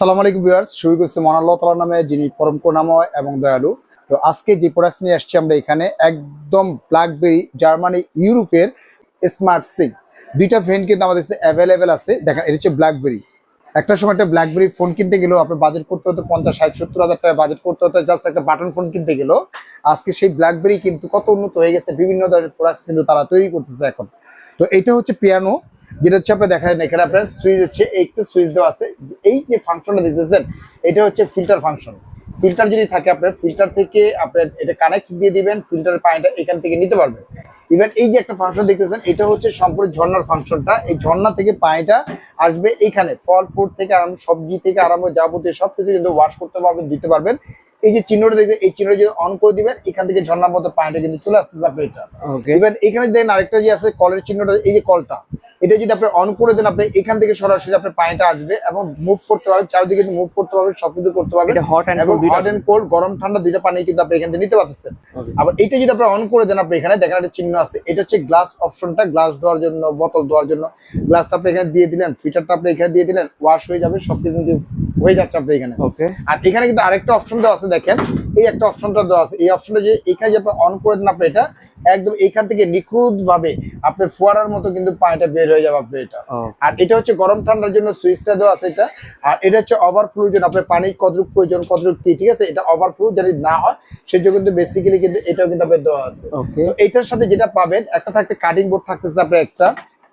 আসসালামু আলাইকুম ভিউয়ার্স, শুরু করছি মহান আল্লাহ তাআলার নামে, যিনি পরম করুণাময় এবং দয়ালু। তো আজকে যে প্রোডাক্টস নিয়ে আসছি আমরা এখানে, একদম ব্ল্যাকবেরি জার্মানি ইউরোপের স্মার্ট সিং। দুইটা ফ্রেন্ড কিন্তু আমাদের কাছে অ্যাভেলেবেল আছে। দেখেন, এটা হচ্ছে ব্ল্যাকবেরি। একটা সময় একটা ব্ল্যাকবেরি ফোন কিনতে গেলেও আপনার বাজেট করতে হতো 50, 60, 70 হাজার টাকা বাজেট করতে হতো জাস্ট একটা বাটন ফোন কিনতে গেলেও। আজকে সেই ব্ল্যাকবেরি কিন্তু কত উন্নত হয়ে গেছে, বিভিন্ন ধরনের প্রোডাক্টস কিন্তু তারা তৈরি করতেছে এখন। তো এটা হচ্ছে পিয়ানো, যেটা হচ্ছে আপনার দেখা যায় এখানে আপনার সুইচ হচ্ছে, একটা সুইচ দেওয়া আছে। এই যে ফাংশনটা দেখতেছেন, এটা হচ্ছে ফিল্টার ফাংশন। ফিল্টার যদি থাকে আপনার, ফিল্টার থেকে আপনার এটা কানেক্ট দিয়ে দিবেন, ফিল্টারের পানিটা এখান থেকে নিতে পারবেন। ইভেন এই যে একটা ফাংশন দেখতেছেন, এটা হচ্ছে সম্পূর্ণ ঝর্ণার ফাংশনটা। এই ঝর্ণা থেকে পানিটা আসবে এইখানে, ফল ফ্রুট থেকে আরম্ভ, সবজি থেকে আরম্ভ, যাবতীয় সবকিছু কিন্তু ওয়াশ করতে পারবেন, দিতে পারবেন। এই যে চিহ্নটা দেখতে, এই চিহ্নটা যদি অন করে দিবেন, এখান থেকে ঝর্ণার মতো পানিটা কিন্তু চলে আসতে যাবে। এটা ইভেন এখানে দেখেন আরেকটা যে আছে কলের চিহ্নটা, এই যে কলটা, এটা যদি আপনি অন করে দেন, আপনি এখান থেকে সরাসরি আপনার পানিটা আসবে এবং মুভ করতে পারবেন, চারিদিকে মুভ করতে পারবেন, সবকিছু করতে পারবেন। হট এন্ড কোল্ড, গরম ঠান্ডা দুইটা পানি কিন্তু আপনি এখান থেকে নিতে পারতেছেন। আবার এটা যদি আপনি অন করে দেন, আপনি এখানে দেখেন একটা চিহ্ন আছে, এটা হচ্ছে গ্লাস অপশনটা, গ্লাস দেওয়ার জন্য, বোতল দেওয়ার জন্য। গ্লাসটা আপনি এখানে দিয়ে দিলেন, ফিল্টারটা আপনি এখানে দিয়ে দিলেন, ওয়াশ হয়ে যাবে, সবকিছু কিন্তু হয়ে যাচ্ছে আপনি এখানে। আর এখানে কিন্তু আরেকটা অপশন দেওয়া আছে, দেখেন এই একটা অপশনটা দেওয়া আছে। এই অপশনটা যে এখানে যে আপনি অন করে দেন, আপনি এটা একদম এখান থেকে নিখুঁত ভাবে আপনি ফোয়ারার মতো কিন্তু পানিটা বের হয়ে যাবে আপনি এটা। আর এটা হচ্ছে গরম ঠান্ডার জন্য সুইচটা দেওয়া আছে এটা। আর এটা হচ্ছে ওভারফ্লোর জন্য, আপনার পানি কতটুকু প্রয়োজন, কতটুকু কি, ঠিক আছে, এটা ওভারফ্লো যদি না হয় সেজন্য কিন্তু বেসিক্যালি কিন্তু এটাও কিন্তু আপনার দেওয়া আছে। তো এটার সাথে যেটা পাবেন, একটা থাকতে কাটিং বোর্ড থাকতেছে আপনার একটা,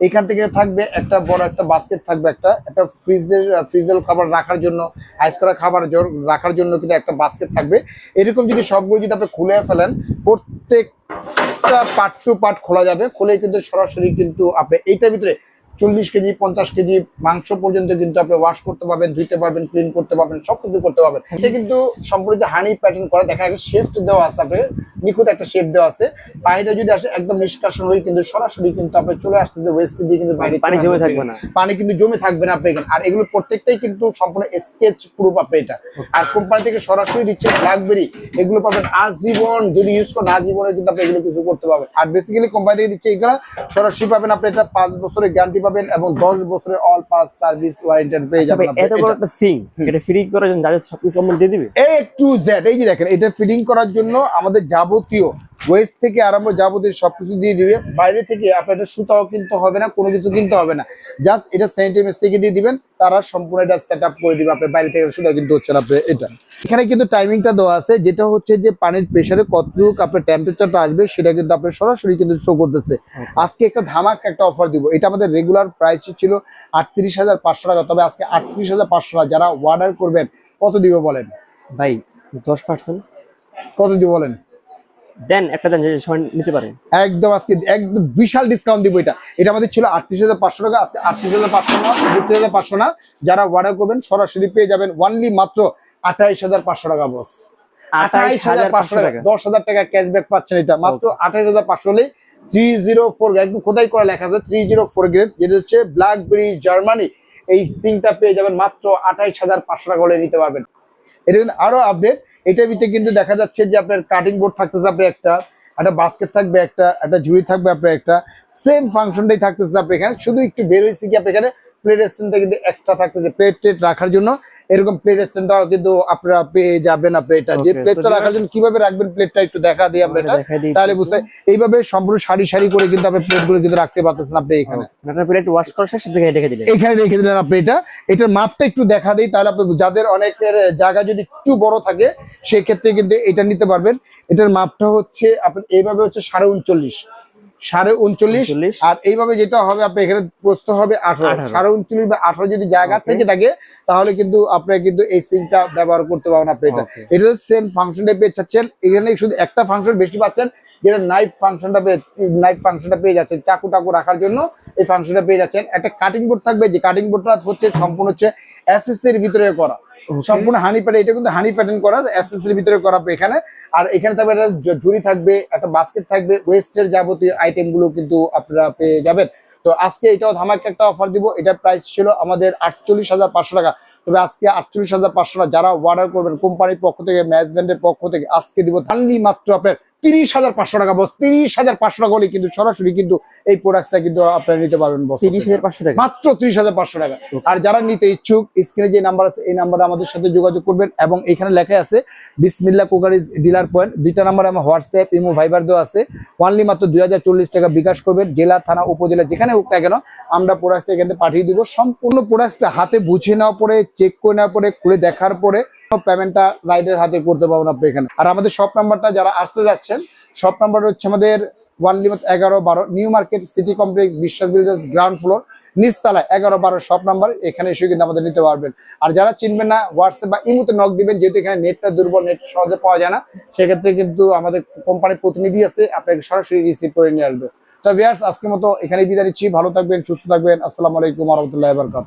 এখান থেকে থাকবে একটা বড় একটা বাস্কেট থাকবে, একটা ফ্রিজের খাবার রাখার জন্য, আইস করা খাবার রাখার জন্য কিন্তু একটা বাস্কেট থাকবে। এরকম যদি সবগুলো যদি আপনি খুলে ফেলেন, প্রত্যেকটা পার্ট টু পার্ট খোলা যাবে। খুলে কিন্তু সরাসরি কিন্তু আপনি এইটার ভিতরে 40 কেজি 50 কেজি মাংস পর্যন্ত কিন্তু আপনি ওয়াশ করতে পারবেন, ধুইতে পারবেন, ক্লিন করতে পারবেন, সব কিছু করতে পারবেন। সে কিন্তু সম্পূর্ণ যে হানি প্যাটার্ন করা, দেখা একটা শেপ দেওয়া আছে, আপনার নিখুঁত একটা শেপ দেওয়া আছে। পানিটা যদি আসে একদম নিষ্কাশন হয়ে কিন্তু সরাসরি কিন্তু আপনি চলে আসতে, ওয়েস্ট দিয়ে কিন্তু পানি জমে থাকবে না, পানি কিন্তু জমে থাকবে না আপনি এখানে। আর এগুলো প্রত্যেকটাই কিন্তু সম্পূর্ণ স্কেচ প্রুফ আপনি এটা। আর কোম্পানি থেকে সরাসরি দিচ্ছে ব্ল্যাকবেরি, এগুলো পাবেন আজীবন, যদি ইউজ করেন আজীবনে কিন্তু আপনি এগুলো কিছু করতে পারবেন। আর বেসিক্যালি কোম্পানি থেকে দিচ্ছে এগুলো সরাসরি পাবেন আপনি, এটা 5 বছরের গ্যারান্টি পাবেন এবং 10 বছরের অল পাস সার্ভিস ওয়ারেন্টি পেয়ে যাবেন। এত বড় একটা সিং, এটা ফিটিং করার জন্য যাদের সবকিছু আমরা দিয়ে দিবে এ টু জেড। এই যে দেখেন, এটা ফিটিং করার জন্য আমাদের যাবতীয় ওয়েস্ট থেকে আরম্ভ যাবতীয় সবকিছু দিয়ে দিবে। বাইরে থেকে আপনার এটা সুতাও কিনতে হবে না, কোনো কিছু কিনতে হবে না, জাস্ট এটা সেন্টিমেন্টস থেকে দিয়ে দিবেন, তারা সম্পূর্ণ এটা সেট আপ করে দিবে। আপনার বাইরে থেকে সুতা কিন্তু হচ্ছে না আপনার এটা। এখানে কিন্তু টাইমিংটা দেওয়া আছে, যেটা হচ্ছে যে পানির প্রেসারে কতটুকু আপনার টেম্পারেচারটা আসবে সেটা কিন্তু আপনার সরাসরি কিন্তু শো করতেছে। আজকে একটা ধামাক একটা অফার দিব। এটা আমাদের রেগুলার প্রাইস ছিল 38,500 টাকা, তবে আজকে 38,500 টাকা। যারা অর্ডার করবেন কত দিব বলেন ভাই? 10% কত দিব বলেন? দেন, একটা দেন, সবাই নিতে পারে। একদম আজকে একদম বিশাল ডিসকাউন্ট দিব। এটা আমাদের ছিল 38,500 টাকা, আজকে 38,500 না, 32,500 না। যারা অর্ডার করবেন সরাসরি পেয়ে যাবেন ওয়ানলি মাত্র 28,500 টাকা। বস 28,500 টাকা, 10,000 টাকা ক্যাশব্যাক পাচ্ছেন। এটা মাত্র 28,500 হলে 304, একদম খোদাই করা লেখা আছে 304 গ্রেড, যেটা হচ্ছে ব্ল্যাকবেরি জার্মানি। এই সিংটা পেয়ে যাবেন মাত্র 28,500 টাকা হলে নিতে পারবেন। এটা কিন্তু আরো আপডেট। এটার ভিতরে কিন্তু দেখা যাচ্ছে যে আপনার কাটিং বোর্ড থাকতেছে, আপনার একটা বাস্কেট থাকবে, একটা ঝুড়ি থাকবে, আপনার একটা সেম ফাংশনটাই থাকতেছে। আপনি এখানে শুধু একটু বের হয়েছে কি, আপনি এখানে প্লেট স্ট্যান্ডটা কিন্তু এক্সট্রা থাকতেছে, প্লেট রাখার জন্য। এরকম প্লেট স্ট্যান্ডটাও কিন্তু আপনারা পেয়ে যাবেন। আপনি এটা যে প্লেটটা রাখার জন্য কিভাবে রাখবেন, প্লেটটা একটু দেখা দিই আমরা এটা, তাহলে বুঝতে। এইভাবে সম্পূর্ণ সারি সারি করে কিন্তু আপনি প্লেটগুলো কিন্তু রাখতে পারতেছেন। আপনি এখানে প্লেট ওয়াশ করার শেষে রেখে দিলেন, এখানে রেখে দিলেন আপনি এটা। এটার মাপটা একটু দেখা দিই, তাহলে আপনি যাদের অনেকের জায়গা যদি একটু বড় থাকে সেক্ষেত্রে কিন্তু এটা নিতে পারবেন। এটার মাপটা হচ্ছে আপনার এইভাবে হচ্ছে 39.5 আর এইভাবে যেটা হবে আপনি এখানে প্রস্থ হবে 18, 39 বা 18 যদি জায়গা থেকে থাকে তাহলে কিন্তু আপনারা কিন্তু এই সিংটা ব্যবহার করতে পারবেন। আপনি এটা সেম ফাংশনটা পেয়ে যাচ্ছেন। এখানে শুধু একটা ফাংশন বেশি পাচ্ছেন, যেটা নাইফ ফাংশনটা পেয়ে যাচ্ছেন, চাকু টাকু রাখার জন্য এই ফাংশনটা পেয়ে যাচ্ছেন। একটা কাটিং বোর্ড থাকবে, যে কাটিং বোর্ডটা হচ্ছে সম্পূর্ণ হচ্ছে এসএস এর ভিতরে করা, সম্পূর্ণ হানি প্যাটার্ন। এটা কিন্তু হানি প্যাটার্ন করা, এসএস এর ভিতরে করা এখানে। আর এখানে থাকবে একটা ঝুড়ি থাকবে, একটা বাস্কেট থাকবে, ওয়েস্টের যাবতীয় আইটেম গুলো কিন্তু আপনারা পেয়ে যাবেন। তো আজকে এটাও ধামাকা একটা অফার দিব। এটার প্রাইস ছিল আমাদের 48,500 টাকা, তবে আজকে 48,500 টাকা। যারা অর্ডার করবেন কোম্পানির পক্ষ থেকে, ম্যানেজমেন্টের পক্ষ থেকে, আজকে দিব অনলি মাত্র আপনার 30,500 টাকা বস, 30,500 টাকা হলে কিন্তু সরাসরি কিন্তু এই প্রোডাক্টটা কিন্তু আপনারা নিতে পারবেন বস, 30,500 টাকা। মাত্র 30,500 টাকা। আর যারা নিতে ইচ্ছুক স্ক্রিনে যে নাম্বার আছে এই নাম্বারে আমাদের সাথে যোগাযোগ করবেন, এবং এখানে লেখা আছে বিসমিল্লাহ কুকারিজ ডিলার পয়েন্ট, দুইটা নাম্বার আমার হোয়াটসঅ্যাপ ইমো ভাইবার দেওয়া আছে। অনলি মাত্র 2040 টাকা বিকাশ করবেন, জেলা থানা উপজেলা যেখানে হোক না কেন আমরা প্রোডাক্টটা এখান থেকে পাঠিয়ে দিব। সম্পূর্ণ প্রোডাক্টটা হাতে বুঝে নেওয়ার পরে, চেক করে নেওয়ার পরে, খুলে দেখার পরে পেমেন্টটা রাইডের হাতে করতে পারবেন আপনি এখানে। আর আমাদের শপ নাম্বারটা যারা আসতে যাচ্ছেন, শপ নাম্বার হচ্ছে আমাদের 11-12 নিউ মার্কেট সিটি কমপ্লেক্স বিশ্বাস বিল্ডার্স গ্রাউন্ড ফ্লোর নিচতলায় 11-12 শপ নাম্বার, এখানে এসে কিন্তু আমাদের নিতে পারবেন। আর যারা চিনবেন না হোয়াটসঅ্যাপ বা ইমোতে নক দিবেন, যেহেতু এখানে নেটটা দুর্বল, নেট সহজে পাওয়া যায় না, সেক্ষেত্রে কিন্তু আমাদের কোম্পানির প্রতিনিধি আছে, আপনাকে সরাসরি রিসিভ করে নিয়ে আসবে। তো ভিউয়ার্স আজকের মতো এখানে বিদায় নিচ্ছি, ভালো থাকবেন, সুস্থ থাকবেন, আসসালামু আলাইকুম ওয়া রাহমাতুল্লাহি ওয়া বারাকাতুহু।